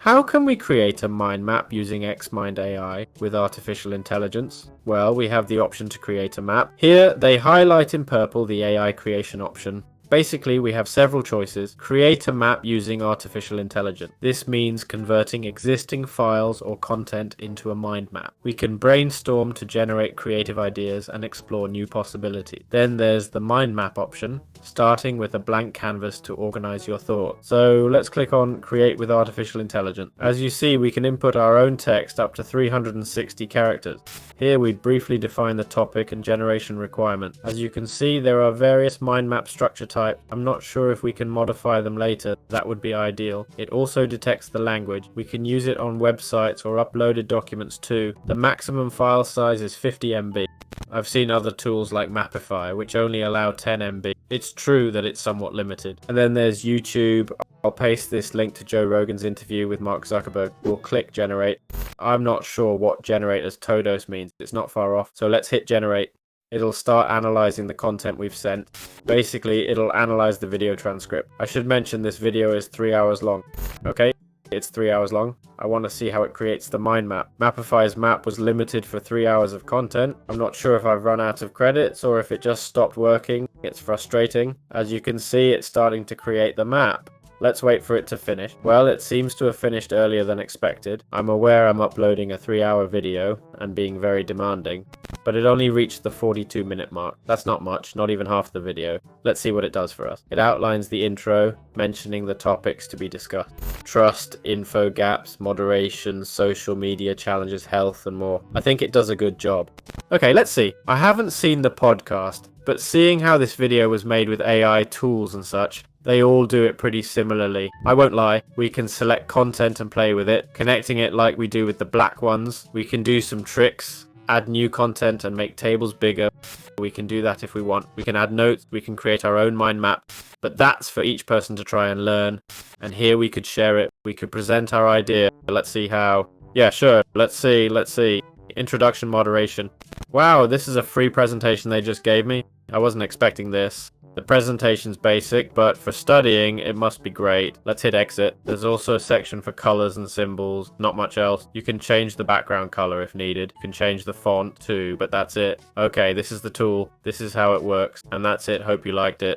How can we create a mind map using Xmind AI with artificial intelligence? Well, we have the option to create a map. Here, they highlight in purple the AI creation option. Basically, we have several choices. Create a map using artificial intelligence. This means converting existing files or content into a mind map. We can brainstorm to generate creative ideas and explore new possibilities. Then there's the mind map option, starting with a blank canvas to organize your thoughts. So let's click on Create with Artificial Intelligence. As you see, we can input our own text up to 360 characters. Here we briefly define the topic and generation requirements. As you can see, there are various mind map structure types. I'm not sure if we can modify them later. That would be ideal. It also detects the language. We can use it on websites or uploaded documents too. The maximum file size is 50 MB. I've seen other tools like Mapify, which only allow 10 MB. It's true that it's somewhat limited. And then there's YouTube. I'll paste this link to Joe Rogan's interview with Mark Zuckerberg. We'll click generate. I'm not sure what generate as Todos means. It's not far off. So let's hit generate. It'll start analyzing the content we've sent. Basically, it'll analyze the video transcript. I should mention this video is 3 hours long. Okay, it's 3 hours long. I want to see how it creates the mind map. Mapify's map was limited for 3 hours of content. I'm not sure if I've run out of credits or if it just stopped working. It's frustrating. As you can see, it's starting to create the map. Let's wait for it to finish. Well, it seems to have finished earlier than expected. I'm aware I'm uploading a 3-hour video and being very demanding, but it only reached the 42-minute mark. That's not much, not even half the video. Let's see what it does for us. It outlines the intro, mentioning the topics to be discussed. Trust, info gaps, moderation, social media challenges, health, and more. I think it does a good job. Okay, let's see. I haven't seen the podcast, but seeing how this video was made with AI tools and such, they all do it pretty similarly. I won't lie, we can select content and play with it, connecting it like we do with the black ones. We can do some tricks, add new content and make tables bigger. We can do that if we want. We can add notes, we can create our own mind map, but that's for each person to try and learn. And here we could share it, we could present our idea. Let's see how. Yeah, sure, let's see. Introduction moderation. Wow, this is a free presentation they just gave me. I wasn't expecting this. The presentation's basic, but for studying, it must be great. Let's hit exit. There's also a section for colors and symbols, not much else. You can change the background color if needed. You can change the font too, but that's it. Okay, this is the tool. This is how it works. And that's it. Hope you liked it.